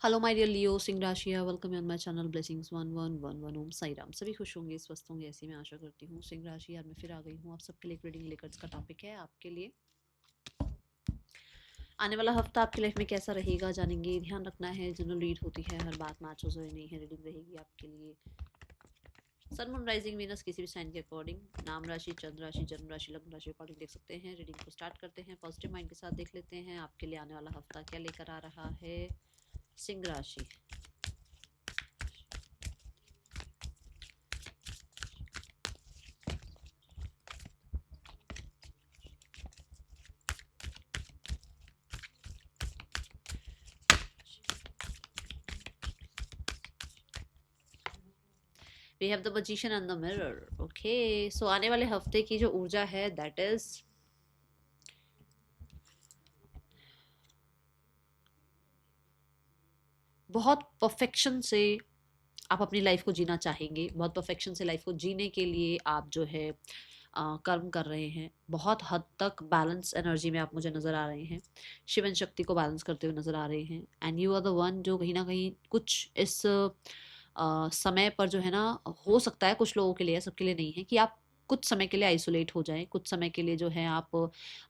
Hello my dear लियो, सिंह राशि है। Welcome on my channel blessings 1111 ओम साई राम। सभी खुश होंगे, स्वस्थ होंगे, ऐसी मैं आशा करती हूँ। सिंह राशि यार मैं फिर आ गई हूँ आप सबके लिए एक रीडिंग लेकर। इसका टॉपिक है आपके लिए आने वाला हफ्ता आपकी लाइफ में कैसा रहेगा, जानेंगे। ध्यान रखना है, जनरल रीड होती है, हर बात मैच हो जाए नहीं है। रीडिंग रहेगी आपके लिए सन मून राइजिंग वीनस किसी भी साइन के अकॉर्डिंग, नाम राशि, चंद्र राशि, जन्म राशि, लग्न राशि अकॉर्डिंग देख सकते हैं। रीडिंग को स्टार्ट करते हैं, पॉजिटिव माइंड के साथ देख लेते हैं आपके लिए आने वाला हफ्ता क्या लेकर आ रहा है। सिंह राशि, we have the magician and the mirror. Okay, so आने वाले हफ्ते की जो ऊर्जा है दैट इज बहुत परफेक्शन से आप अपनी लाइफ को जीना चाहेंगे। बहुत परफेक्शन से लाइफ को जीने के लिए आप जो है कर्म कर रहे हैं। बहुत हद तक बैलेंस एनर्जी में आप मुझे नज़र आ रहे हैं। शिवन शक्ति को बैलेंस करते हुए नज़र आ रहे हैं। And you are the one जो कहीं ना कहीं कुछ इस समय पर जो है ना, हो सकता है कुछ लोगों के लिए, सबके लिए नहीं है, कि आप कुछ समय के लिए आइसोलेट हो जाएं। कुछ समय के लिए जो है आप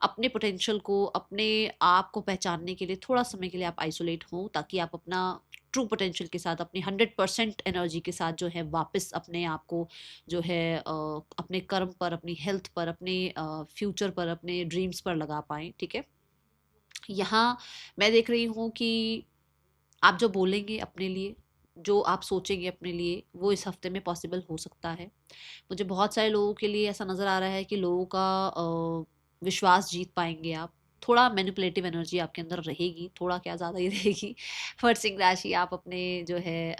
अपने पोटेंशियल को, अपने आप को पहचानने के लिए थोड़ा समय के लिए आप आइसोलेट हों, ताकि आप अपना ट्रू पोटेंशियल के साथ, अपनी 100% एनर्जी के साथ जो है वापस अपने आप को जो है अपने कर्म पर, अपनी हेल्थ पर, अपने फ्यूचर पर, अपने ड्रीम्स पर लगा पाएँ। ठीक है, यहाँ मैं देख रही हूँ कि आप जो बोलेंगे अपने लिए, जो आप सोचेंगे अपने लिए, वो इस हफ्ते में पॉसिबल हो सकता है। मुझे बहुत सारे लोगों के लिए ऐसा नज़र आ रहा है कि लोगों का विश्वास जीत पाएंगे आप। थोड़ा मैनिपुलेटिव एनर्जी आपके अंदर रहेगी, थोड़ा क्या ज़्यादा ही रहेगी। पर सिंह राशि, आप अपने जो है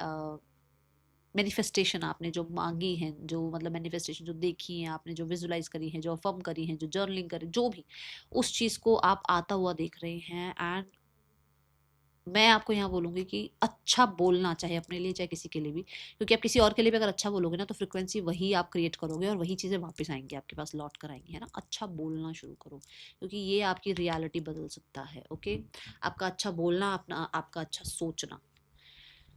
मैनिफेस्टेशन आपने जो मांगी है, जो मतलब मैनिफेस्टेशन जो देखी है आपने, जो विजुलाइज करी है, जो अफर्म करी है, जो जर्नलिंग करी, जो भी, उस चीज़ को आप आता हुआ देख रहे हैं। एंड मैं आपको यहाँ बोलूँगी कि अच्छा बोलना, चाहे अपने लिए चाहे किसी के लिए भी, क्योंकि आप किसी और के लिए भी अगर अच्छा बोलोगे ना, तो फ्रिक्वेंसी वही आप क्रिएट करोगे और वही चीज़ें वापस आएंगी आपके पास, लौट कर आएंगी, है ना। अच्छा बोलना शुरू करो, क्योंकि ये आपकी रियलिटी बदल सकता है। ओके, आपका अच्छा बोलना, अपना आपका अच्छा सोचना।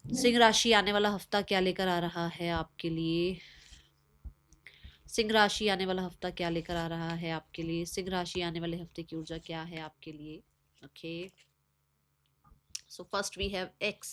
सिंह राशि, आने वाला हफ्ता क्या लेकर आ रहा है आपके लिए। सिंह राशि, आने वाला हफ्ता क्या लेकर आ रहा है आपके लिए। सिंह राशि, आने वाले हफ्ते की ऊर्जा क्या है आपके लिए। Okay, so first we have x,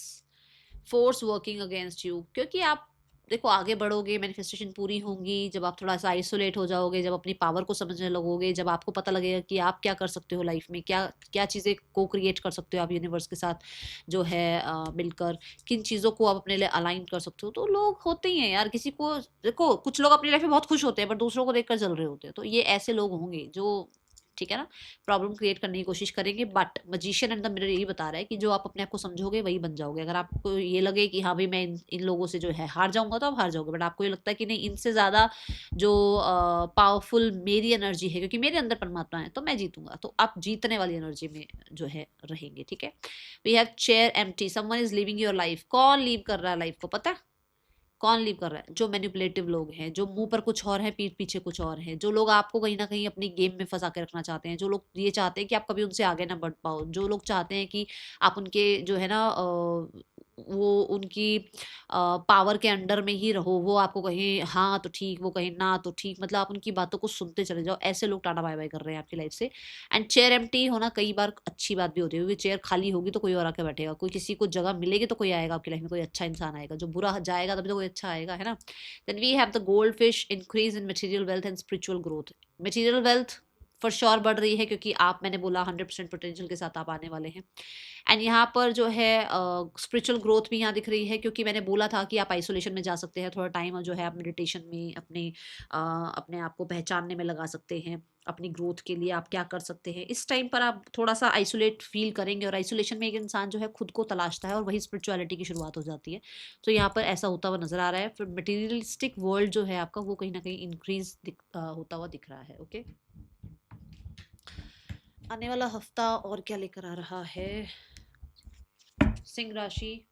force working against you. क्योंकि आप देखो, आगे बढ़ोगे, मैनिफेस्टेशन पूरी होंगी जब आप थोड़ा सा आइसोलेट हो जाओगे, जब अपनी पावर को समझने लगोगे, जब आपको पता लगेगा कि आप क्या कर सकते हो लाइफ में, क्या क्या चीज़ें को क्रिएट कर सकते हो आप यूनिवर्स के साथ जो है मिलकर, किन चीज़ों को आप अपने लिए अलाइन कर सकते हो। तो लोग होते ही हैं यार, किसी को देखो, कुछ लोग अपनी लाइफ में बहुत खुश होते हैं, पर दूसरों को देखकर जल रहे होते हैं। तो ये ऐसे लोग होंगे जो, ठीक है ना, प्रॉब्लम क्रिएट करने की कोशिश करेंगे। But magician and the mirror यही बता रहा है कि जो आप अपने आप को समझोगे वही बन जाओगे। अगर आपको ये लगे कि हाँ भाई मैं इन लोगों से जो है हार जाऊंगा, तो आप हार जाओगे। बट आपको ये लगता है कि नहीं, इनसे ज़्यादा जो पावरफुल मेरी एनर्जी है, क्योंकि मेरे अंदर परमात्मा है, तो मैं जीतूंगा, तो आप जीतने वाली एनर्जी में जो है रहेंगे। ठीक है, we have chair empty, someone is living your life. कौन लीव कर रहा है लाइफ को, पता है कौन लीव कर रहा है? जो मैनिपुलेटिव लोग हैं, जो मुंह पर कुछ और है, पीठ पीछे कुछ और है, जो लोग आपको कहीं ना कहीं अपनी गेम में फंसा के रखना चाहते हैं, जो लोग ये चाहते हैं कि आप कभी उनसे आगे ना बढ़ पाओ, जो लोग चाहते हैं कि आप उनके जो है ना वो उनकी पावर के अंडर में ही रहो, वो आपको कहें हाँ तो ठीक, वो कहें ना तो ठीक, मतलब आप उनकी बातों को सुनते चले जाओ। ऐसे लोग टाटा बाय बाय कर रहे हैं आपकी लाइफ से। एंड चेयर एम्प्टी होना कई बार अच्छी बात भी होती है, क्योंकि चेयर खाली होगी तो कोई और आके बैठेगा, कोई किसी को जगह मिलेगी तो कोई आएगा आपकी लाइफ में, कोई अच्छा इंसान आएगा। जो बुरा जाएगा तभी तो कोई अच्छा आएगा, है ना। Then we have the gold fish, increase in material wealth and spiritual growth. Material wealth for sure बढ़ रही है, क्योंकि आप, मैंने बोला 100% पोटेंशियल के साथ आप आने वाले हैं। एंड यहाँ पर जो है स्पिरिचुअल ग्रोथ भी यहाँ दिख रही है, क्योंकि मैंने बोला था कि आप आइसोलेशन में जा सकते हैं थोड़ा टाइम, जो है आप मेडिटेशन में अपने आप को पहचानने में लगा सकते हैं। अपनी ग्रोथ के लिए आप क्या कर सकते हैं, इस टाइम पर आप थोड़ा सा आइसोलेट फील करेंगे। और आइसोलेशन में एक इंसान जो है खुद को तलाशता है, और वही स्पिरिचुअलिटी की शुरुआत हो जाती है। तो यहाँ पर ऐसा होता हुआ नजर आ रहा है। फिर मटेरियलिस्टिक वर्ल्ड जो है आपका, वो कहीं ना कहीं इंक्रीज होता हुआ दिख रहा है। ओके, आने वाला हफ्ता और क्या लेकर आ रहा है सिंह राशि।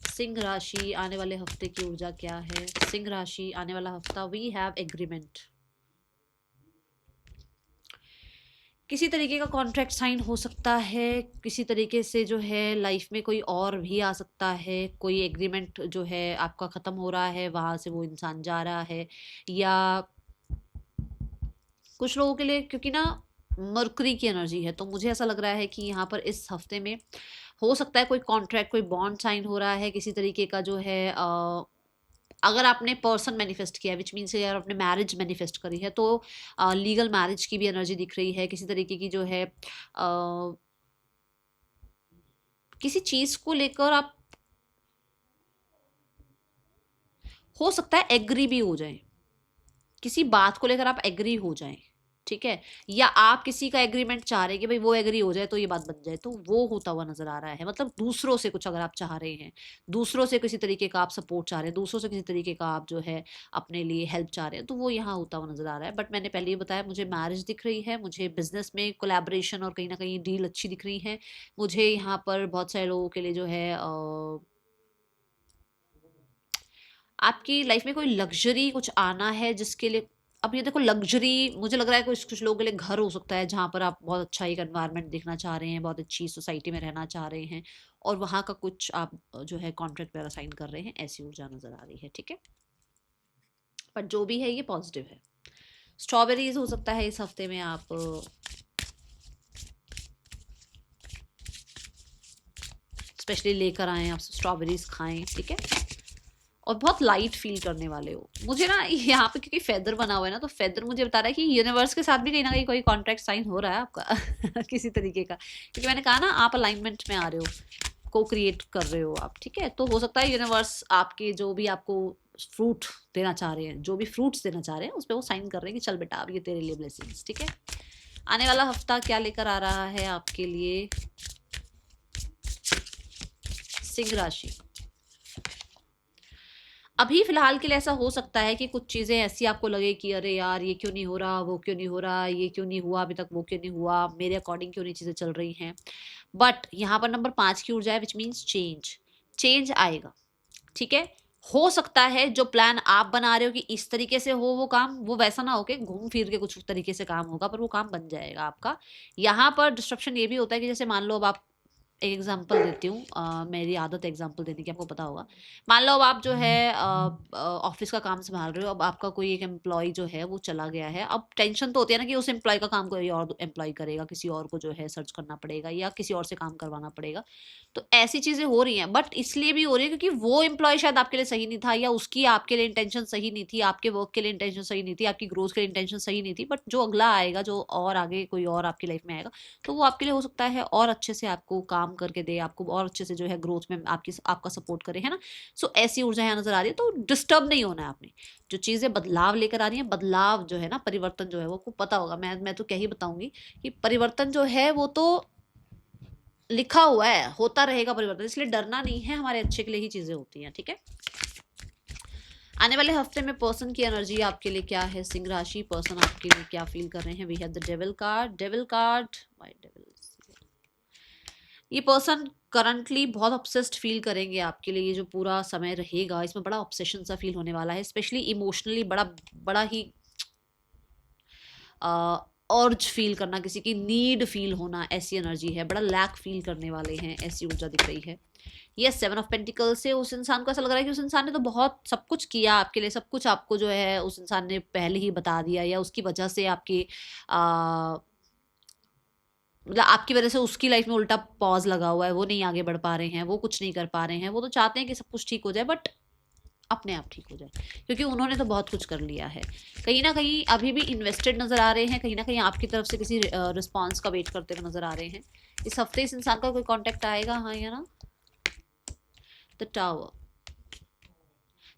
सिंह राशि, आने वाले हफ्ते की ऊर्जा क्या है। सिंह राशि, आने वाला हफ्ता वी हैव एग्रीमेंट। किसी तरीके का कॉन्ट्रैक्ट साइन हो सकता है, किसी तरीके से जो है लाइफ में कोई और भी आ सकता है, कोई एग्रीमेंट जो है आपका ख़त्म हो रहा है, वहाँ से वो इंसान जा रहा है, या कुछ लोगों के लिए क्योंकि ना मरकरी की एनर्जी है, तो मुझे ऐसा लग रहा है कि यहाँ पर इस हफ्ते में हो सकता है कोई कॉन्ट्रैक्ट, कोई बॉन्ड साइन हो रहा है किसी तरीके का जो है। अगर आपने पर्सन मैनिफेस्ट किया है, विच मीन्स अगर आपने मैरिज मैनिफेस्ट करी है, तो लीगल मैरिज की भी एनर्जी दिख रही है। किसी तरीके की जो है किसी चीज़ को लेकर आप हो सकता है एग्री भी हो जाए, किसी बात को लेकर आप एग्री हो जाएं, ठीक है, या आप किसी का एग्रीमेंट चाह रहे हैं कि भाई वो एग्री हो जाए तो ये बात बन जाए, तो वो होता हुआ नजर आ रहा है। मतलब दूसरों से कुछ अगर आप चाह रहे हैं, दूसरों से किसी तरीके का आप सपोर्ट चाह रहे हैं, दूसरों से किसी तरीके का आप जो है अपने लिए हेल्प चाह रहे हैं, तो वो यहाँ होता हुआ नजर आ रहा है। बट मैंने पहले ही बताया, मुझे मैरिज दिख रही है, मुझे बिजनेस में कोलैबोरेशन और कहीं ना कहीं डील अच्छी दिख रही है। मुझे यहाँ पर बहुत सारे लोगों के लिए जो है आपकी लाइफ में कोई लग्जरी कुछ आना है, जिसके लिए अब ये देखो लग्जरी मुझे लग रहा है कुछ कुछ लोगों के लिए घर हो सकता है जहाँ पर आप बहुत अच्छा एक एनवायरनमेंट देखना चाह रहे हैं, बहुत अच्छी सोसाइटी में रहना चाह रहे हैं, और वहाँ का कुछ आप जो है कॉन्ट्रैक्ट वगैरह साइन कर रहे हैं, ऐसी ऊर्जा नजर आ रही है, ठीक है। पर जो भी है ये पॉजिटिव है। स्ट्रॉबेरीज हो सकता है इस हफ्ते में आप स्पेशली लेकर आएँ, आप स्ट्रॉबेरीज खाएं, ठीक है, और बहुत लाइट फील करने वाले हो। मुझे ना यहाँ पे क्योंकि फेदर बना हुआ है ना, तो फेदर मुझे बता रहा है कि यूनिवर्स के साथ भी कहीं ना कहीं कोई कॉन्ट्रैक्ट साइन हो रहा है आपका किसी तरीके का, क्योंकि मैंने कहा ना आप अलाइनमेंट में आ रहे हो, को क्रिएट कर रहे हो आप, ठीक है। तो हो सकता है यूनिवर्स आपके जो भी आपको फ्रूट देना चाह रहे हैं, जो भी फ्रूट्स देना चाह रहे हैं, उस पर वो साइन कर रहे हैं कि चल बेटा अब ये तेरे लिए ब्लेसिंग्स, ठीक है। आने वाला हफ्ता क्या लेकर आ रहा है आपके लिए सिंह राशि। अभी फिलहाल के लिए ऐसा हो सकता है कि कुछ चीज़ें ऐसी आपको लगे कि अरे यार ये क्यों नहीं हो रहा, वो क्यों नहीं हो रहा, ये क्यों नहीं हुआ अभी तक, वो क्यों नहीं हुआ, मेरे अकॉर्डिंग क्यों नहीं चीज़ें चल रही हैं। बट यहाँ पर नंबर 5 की ऊर्जा है, विच मीन्स चेंज। चेंज आएगा, ठीक है। हो सकता है जो प्लान आप बना रहे हो कि इस तरीके से हो वो काम, वो वैसा ना हो के घूम फिर के कुछ तरीके से काम होगा, पर वो काम बन जाएगा आपका। यहाँ पर डिस्ट्रप्शन ये भी होता है कि जैसे मान लो अब आप, एक एग्जांपल देती हूँ, मेरी आदत है एग्जांपल देने की, आपको पता होगा। मान लो अब आप जो है ऑफिस का काम संभाल रहे हो, अब आपका कोई एक एम्प्लॉय जो है वो चला गया है। अब टेंशन तो होती है ना कि उस एम्प्लॉय का काम कोई और एम्प्लॉय करेगा, किसी और को जो है सर्च करना पड़ेगा या किसी और से काम करवाना पड़ेगा। तो ऐसी चीज़ें हो रही हैं, बट इसलिए भी हो रही है क्योंकि वो एम्प्लॉय शायद आपके लिए सही नहीं था, या उसकी आपके लिए इंटेंशन सही नहीं थी, आपके वर्क के लिए इंटेंशन सही नहीं थी, आपकी ग्रोथ के लिए इंटेंशन सही नहीं थी। बट जो अगला आएगा, जो और आगे कोई और आपकी लाइफ में आएगा, तो वो आपके लिए हो सकता है और अच्छे से आपको काम करके दे, आपको और अच्छे से जो है ग्रोथ में आपका सपोर्ट करे, है ना। सो ऐसी ऊर्जा यहाँ नजर आ रही है। तो डिस्टर्ब नहीं होना है आपने, जो चीज़ें बदलाव लेकर आ रही है, बदलाव जो है ना, परिवर्तन जो है वो आपको पता होगा। मैं तो क्या ही बताऊंगी कि परिवर्तन जो है वो तो लिखा हुआ है, होता रहेगा परिवर्तन, इसलिए डरना नहीं है, हमारे अच्छे के लिए ही चीजें होती हैं, ठीक है। आने वाले हफ्ते में पर्सन की एनर्जी आपके लिए क्या है सिंह राशि, पर्सन आपके लिए क्या फील कर रहे हैं। We have the devil card, devil card, white devil. ये पर्सन करंटली बहुत ऑब्सेस्ड फील करेंगे आपके लिए, ये जो पूरा समय रहेगा इसमें बड़ा ऑब्सेशन सा फील होने वाला है, स्पेशली इमोशनली बड़ा बड़ा ही अर्ज फील करना, किसी की नीड फील होना, ऐसी एनर्जी है। बड़ा लैक फील करने वाले हैं, ऐसी ऊर्जा दिख रही है। ये 7 ऑफ पेंटिकल से उस इंसान को ऐसा लग रहा है कि उस इंसान ने तो बहुत सब कुछ किया आपके लिए, सब कुछ आपको जो है उस इंसान ने पहले ही बता दिया, या उसकी वजह से आपकी मतलब आपकी वजह से उसकी लाइफ में उल्टा पॉज लगा हुआ है, वो नहीं आगे बढ़ पा रहे हैं, वो कुछ नहीं कर पा रहे हैं। वो तो चाहते हैं कि सब कुछ ठीक हो जाए, बट अपने आप ठीक हो जाए, क्योंकि उन्होंने तो बहुत कुछ कर लिया है। कहीं ना कहीं अभी भी इन्वेस्टेड नजर आ रहे हैं, कहीं ना कहीं आपकी तरफ से किसी रिस्पॉन्स का वेट करते हुए नजर आ रहे हैं। इस हफ्ते इस इंसान का कोई कॉन्टेक्ट आएगा, हाँ या ना। द टावर,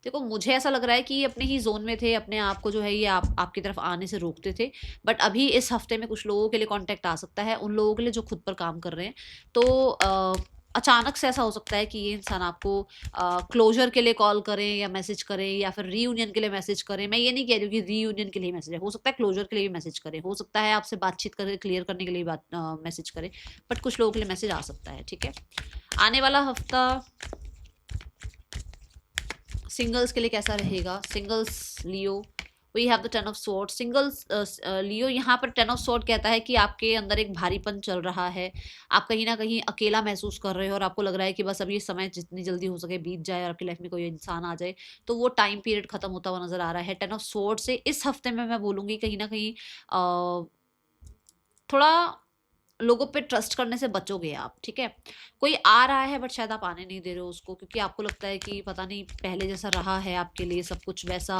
देखो मुझे ऐसा लग रहा है कि ये अपने ही जोन में थे, अपने आप को जो है ये आपकी तरफ आने से रोकते थे। बट अभी इस हफ्ते में कुछ लोगों के लिए कांटेक्ट आ सकता है, उन लोगों के लिए जो खुद पर काम कर रहे हैं। तो अचानक से ऐसा हो सकता है कि ये इंसान आपको क्लोजर के लिए कॉल करें या मैसेज करें, या फिर रीयूनियन के लिए मैसेज करें। मैं ये नहीं कह रही हूँ कि रीयूनियन के लिए मैसेज है, हो सकता है क्लोजर के लिए भी मैसेज करें, हो सकता है आपसे बातचीत करके क्लियर करने के लिए बात मैसेज करें। बट कुछ लोगों के लिए मैसेज आ सकता है, ठीक है। आने वाला हफ्ता सिंगल्स के लिए कैसा रहेगा। Singles Leo we have the 10 of sword. Single Leo, यहाँ पर 10 ऑफ स्वॉर्ड कहता है कि आपके अंदर एक भारीपन चल रहा है, आप कहीं ना कहीं अकेला महसूस कर रहे हो और आपको लग रहा है कि बस अब ये समय जितनी जल्दी हो सके बीत जाए और आपकी लाइफ में कोई इंसान आ जाए, तो वो टाइम पीरियड खत्म होता हुआ नजर आ रहा है। 10 ऑफ स्वॉर्ड से इस हफ्ते में मैं बोलूँगी कहीं ना कहीं थोड़ा लोगों पे ट्रस्ट करने से बचोगे आप, ठीक है। कोई आ रहा है बट शायद आप आने नहीं दे रहे हो उसको, क्योंकि आपको लगता है कि पता नहीं पहले जैसा रहा है आपके लिए सब कुछ वैसा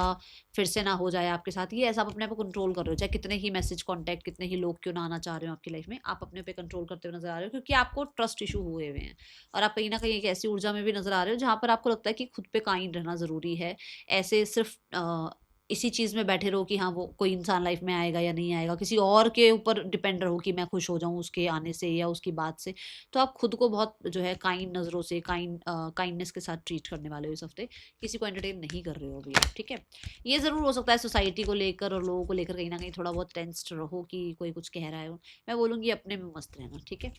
फिर से ना हो जाए आपके साथ। ये ऐसा आप अपने आप को कंट्रोल कर रहे हो, चाहे कितने ही मैसेज कांटेक्ट कितने ही लोग क्यों ना आना चाह रहे हो आपकी लाइफ में, आप अपने पे कंट्रोल करते हुए नजर आ रहे हो, क्योंकि आपको ट्रस्ट इशू हुए हुए हैं और आप कहीं ना कहीं एक ऐसी ऊर्जा में भी नजर आ रहे हो जहाँ पर आपको लगता है कि खुद पे काइंड रहना जरूरी है। ऐसे सिर्फ इसी चीज़ में बैठे रहो कि हाँ वो कोई इंसान लाइफ में आएगा या नहीं आएगा, किसी और के ऊपर डिपेंड रहो कि मैं खुश हो जाऊँ उसके आने से या उसकी बात से, तो आप खुद को बहुत जो है काइंड नज़रों से काइंडनेस के साथ ट्रीट करने वाले हो इस हफ्ते। किसी को एंटरटेन नहीं कर रहे हो अभी आप, ठीक है। ये ज़रूर हो सकता है सोसाइटी को लेकर और लोगों को लेकर कहीं ना कहीं थोड़ा बहुत टेंस्ड रहो कि कोई कुछ कह रहा है, मैं बोलूँगी अपने में मस्त रहना, ठीक है।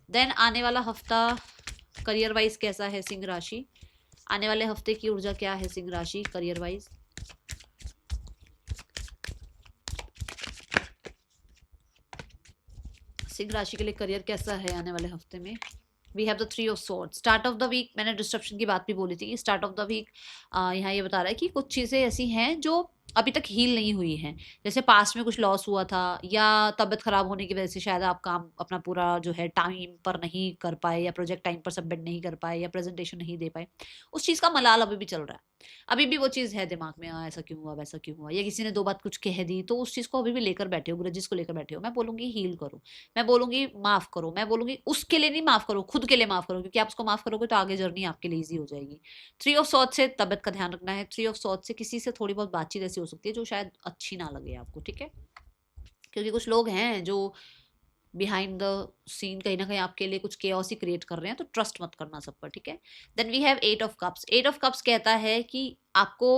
देन आने वाला हफ्ता करियर वाइज कैसा है सिंह राशि, आने वाले हफ्ते की ऊर्जा क्या है सिंह राशि करियर वाइज। सिंह राशि के लिए करियर कैसा है आने वाले हफ्ते में। We have the 3 of swords. Start of the week, मैंने डिस्ट्रप्शन की बात भी बोली थी, स्टार्ट ऑफ द वीक यहाँ ये बता रहा है कि कुछ चीज़ें ऐसी हैं जो अभी तक हील नहीं हुई हैं, जैसे पास्ट में कुछ लॉस हुआ था या तबीयत खराब होने की वजह से शायद आप काम अपना पूरा जो है टाइम पर नहीं कर पाए या प्रोजेक्ट टाइम पर सबमिट नहीं कर पाए या प्रेजेंटेशन नहीं दे पाए, उस चीज़ का मलाल अभी भी चल रहा है, अभी भी वो चीज़ है दिमाग में, ऐसा क्यों हुआ वैसा क्यों हुआ, या किसी ने दो बात कुछ कह दी तो उस चीज़ को अभी भी लेकर बैठे हो, ग्रजेस को लेकर बैठे हो। मैं बोलूँगी हील करो, मैं बोलूँगी माफ़ करो, मैं बोलूँगी उसके लिए नहीं माफ़ करो, खुद के लिए माफ़ करो, क्योंकि आप उसको माफ़ करोगे तो आगे जर्नी आपके लिए ईजी हो जाएगी। 3 ऑफ सॉर्ड्स से तबीयत का ध्यान रखना है, 3 ऑफ सॉर्ड्स से किसी से थोड़ी बहुत बातचीत ऐसी हो सकती है जो शायद अच्छी ना लगे आपको, ठीक है, क्योंकि कुछ लोग हैं जो बिहाइंड द सीन कहीं ना कहीं आपके लिए कुछ केओस ही क्रिएट कर रहे हैं, तो ट्रस्ट मत करना सब पर, ठीक है। Then we have 8 of cups. 8 of cups कहता है कि आपको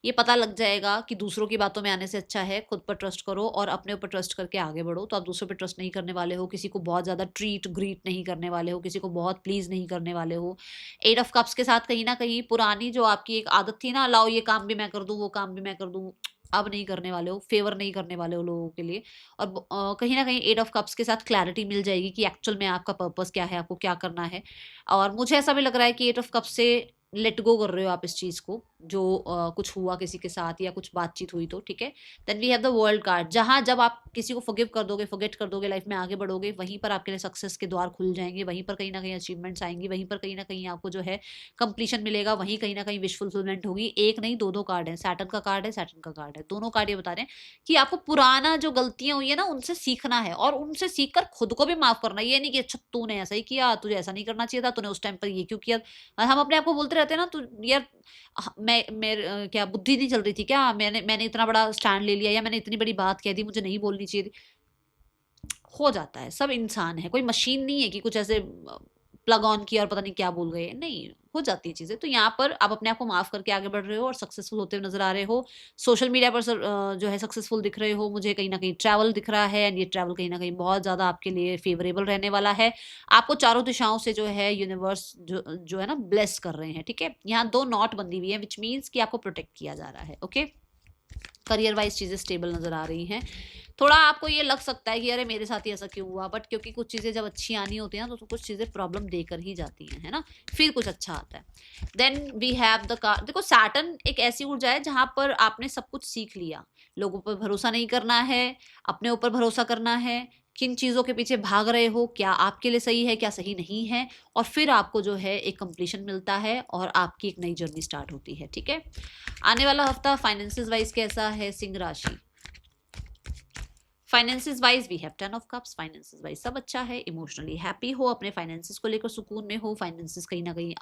ये पता लग जाएगा कि दूसरों की बातों में आने से अच्छा है खुद पर ट्रस्ट करो और अपने ऊपर ट्रस्ट करके आगे बढ़ो, तो आप दूसरों पर ट्रस्ट नहीं करने वाले हो, किसी को बहुत ज़्यादा ट्रीट ग्रीट नहीं करने वाले हो, किसी को बहुत प्लीज नहीं करने वाले हो। 8 ऑफ कप्स के साथ कहीं ना कहीं पुरानी जो आपकी एक आदत थी ना, लाओ ये काम भी मैं कर दूँ वो काम भी मैं कर दूँ, अब नहीं करने वाले हो, फेवर नहीं करने वाले हो लोगों के लिए। और कहीं ना कहीं 8 ऑफ कप्स के साथ क्लैरिटी मिल जाएगी कि एक्चुअल में आपका पर्पस क्या है, आपको क्या करना है। और मुझे ऐसा भी लग रहा है कि 8 ऑफ कप्स से लेट गो कर रहे हो आप इस चीज़ को, जो कुछ हुआ किसी के साथ या कुछ बातचीत हुई तो, ठीक है। Then we have the world card, जहाँ जब आप किसी को फॉरगिव कर दोगे, फॉरगेट कर दोगे, लाइफ में आगे बढ़ोगे, वहीं पर आपके लिए सक्सेस के द्वार खुल जाएंगे, वहीं पर कहीं ना कहीं अचीवमेंट्स आएंगी, वहीं पर कहीं ना कहीं आपको जो है कंप्लीशन मिलेगा, वहीं कहीं ना कहीं विश फुलफिलमेंट होगी। एक नहीं दो दो कार्ड है, सैटर्न का कार्ड है, सैटर्न का कार्ड है, दोनों कार्ड ये बता रहे हैं कि आपको पुराना जो गलतियां हुई है ना उनसे सीखना है और उनसे सीख कर खुद को भी माफ करना है। ये नहीं कि अच्छा तूने ऐसा ही किया, तुझे ऐसा नहीं करना चाहिए था, तूने उस टाइम पर ये क्यों किया। हम अपने आप को बोलते रहते हैं ना, तो यार क्या बुद्धि नहीं चल रही थी क्या, मैंने इतना बड़ा स्टैंड ले लिया या मैंने इतनी बड़ी बात कह दी, मुझे नहीं बोलनी चाहिए थी। हो जाता है, सब इंसान है, कोई मशीन नहीं है कि कुछ ऐसे प्लग ऑन किया और पता नहीं क्या बोल गए, नहीं, हो जाती है चीजें। तो यहाँ पर आप अपने आप को माफ करके आगे बढ़ रहे हो और सक्सेसफुल होते हुए नजर आ रहे हो। सोशल मीडिया पर जो है सक्सेसफुल दिख रहे हो, मुझे कहीं ना कहीं ट्रैवल दिख रहा है एंड ये ट्रैवल कहीं ना कहीं बहुत ज्यादा आपके लिए फेवरेबल रहने वाला है। आपको चारों दिशाओं से जो है यूनिवर्स जो है ना ब्लेस कर रहे हैं, ठीक है। यहाँ 2 नॉट बंदी हुई है विच मीन्स कि आपको प्रोटेक्ट किया जा रहा है, ओके। करियर वाइज चीजें स्टेबल नजर आ रही हैं। थोड़ा आपको ये लग सकता है कि अरे मेरे साथ ही ऐसा क्यों हुआ, बट क्योंकि कुछ चीज़ें जब अच्छी आनी होती हैं ना तो कुछ चीज़ें प्रॉब्लम देकर ही जाती हैं, है ना, फिर कुछ अच्छा आता है। Then we have the car. देखो सैटर्न एक ऐसी ऊर्जा है जहां पर आपने सब कुछ सीख लिया, लोगों पर भरोसा नहीं करना है, अपने ऊपर भरोसा करना है, किन चीज़ों के पीछे भाग रहे हो, क्या आपके लिए सही है क्या सही नहीं है, और फिर आपको जो है एक कंप्लीशन मिलता है और आपकी एक नई जर्नी स्टार्ट होती है, ठीक है। आने वाला हफ्ता फाइनेंसिस वाइज कैसा है सिंह राशि। Finances wise we have 10 of cups. Finances wise सब अच्छा है, इमोशनली हैप्पी हो, अपने फाइनेंसिस को लेकर सुकून में हो, फाइनेंसिस कहीं ना कहीं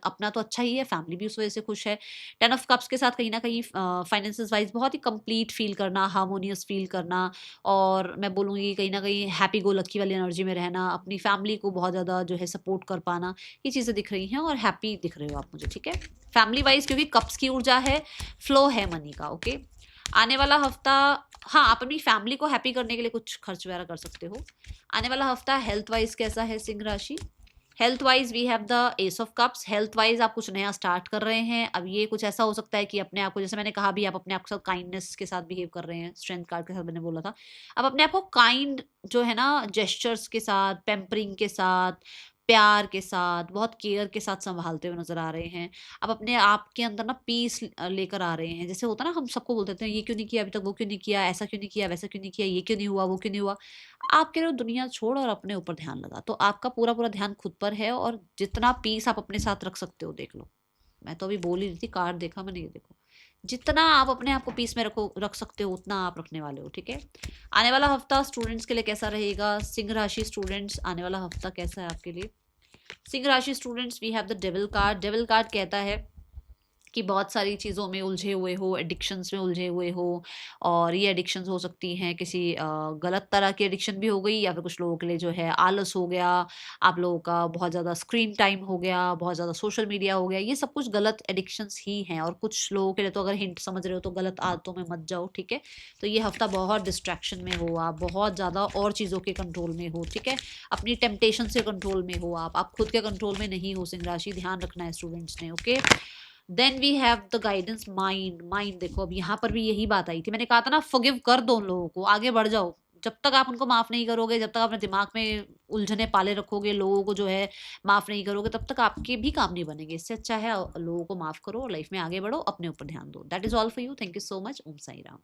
अपना तो अच्छा ही है, फैमिली भी उस वजह से खुश है। 10 ऑफ कप्स के साथ कहीं ना कहीं फाइनेंसिस वाइज बहुत ही कंप्लीट फील करना, हार्मोनियस फील करना, और मैं बोलूँगी कहीं ना कहीं हैप्पी गो लक्की वाली एनर्जी में रहना, अपनी फैमिली को बहुत ज़्यादा जो है सपोर्ट कर पाना, ये चीज़ें दिख रही हैं और हैप्पी दिख रहे हो आप मुझे, ठीक है। फैमिली वाइज क्योंकि कप्स की ऊर्जा है, फ्लो है मनी का, ओके। आने वाला हफ्ता, हाँ आप अपनी फैमिली को हैप्पी करने के लिए कुछ खर्च वगैरह कर सकते हो। आने वाला हफ्ता हेल्थ वाइज कैसा है सिंह राशि। Health wise we have the ace of cups. Health wise आप कुछ नया स्टार्ट कर रहे हैं। अब ये कुछ ऐसा हो सकता है कि अपने आप को, जैसे मैंने कहा भी, आप अपने आप के साथ काइंडनेस के साथ बिहेव कर रहे हैं, स्ट्रेंथ कार्ड के साथ मैंने बोला था। अब अपने आप को काइंड जो है ना, जेस्चर्स के साथ, पैम्परिंग के साथ, प्यार के साथ, बहुत केयर के साथ संभालते हुए नजर आ रहे हैं। अब अपने आप के अंदर ना पीस लेकर आ रहे हैं। जैसे होता है ना, हम सबको बोलते थे ये क्यों नहीं किया अभी तक, वो क्यों नहीं किया, ऐसा क्यों नहीं किया, वैसा क्यों नहीं किया, ये क्यों नहीं हुआ, वो क्यों नहीं हुआ। आप कह रहे हो दुनिया छोड़ और अपने ऊपर ध्यान लगा, तो आपका पूरा पूरा ध्यान खुद पर है, और जितना पीस आप अपने साथ रख सकते हो देख लो। मैं तो अभी बोल ही रही थी, कार्ड देखा मैंने, ये देखो, जितना आप अपने आप को पीस में रख सकते हो उतना आप रखने वाले हो, ठीक है। आने वाला हफ्ता स्टूडेंट्स के लिए कैसा रहेगा? सिंह राशि स्टूडेंट्स, आने वाला हफ्ता कैसा है आपके लिए? सिंह राशि students, we have the devil card. Devil card कहता है कि बहुत सारी चीज़ों में उलझे हुए हो, एडिक्शंस में उलझे हुए हो, और ये एडिक्शंस हो सकती हैं किसी गलत तरह की एडिक्शन भी हो गई, या फिर कुछ लोगों के लिए जो है आलस हो गया, आप लोगों का बहुत ज़्यादा स्क्रीन टाइम हो गया, बहुत ज़्यादा सोशल मीडिया हो गया, ये सब कुछ गलत एडिक्शंस ही हैं। और कुछ लोगों के लिए तो, अगर हिंट समझ रहे हो तो, गलत आदतों में मत जाओ, ठीक है। तो ये हफ्ता बहुत डिस्ट्रैक्शन में हो आप, बहुत ज़्यादा और चीज़ों के कंट्रोल में हो, ठीक है। अपनी टेम्पटेशन से कंट्रोल में हो आप खुद के कंट्रोल में नहीं हो। सिंह राशि, ध्यान रखना है स्टूडेंट्स ने, okay. Then we have the guidance mind. Mind देखो, अब यहाँ पर भी यही बात आई थी, मैंने कहा था ना, फॉरगिव कर दो उन लोगों को, आगे बढ़ जाओ। जब तक आप उनको माफ नहीं करोगे, जब तक अपने दिमाग में उलझने पाले रखोगे, लोगों को जो है माफ नहीं करोगे, तब तक आपके भी काम नहीं बनेंगे। इससे अच्छा है लोगों को माफ करो और लाइफ में आगे बढ़ो, अपने ऊपर ध्यान दो। That is all for you. Thank you so much. Om Sai Ram.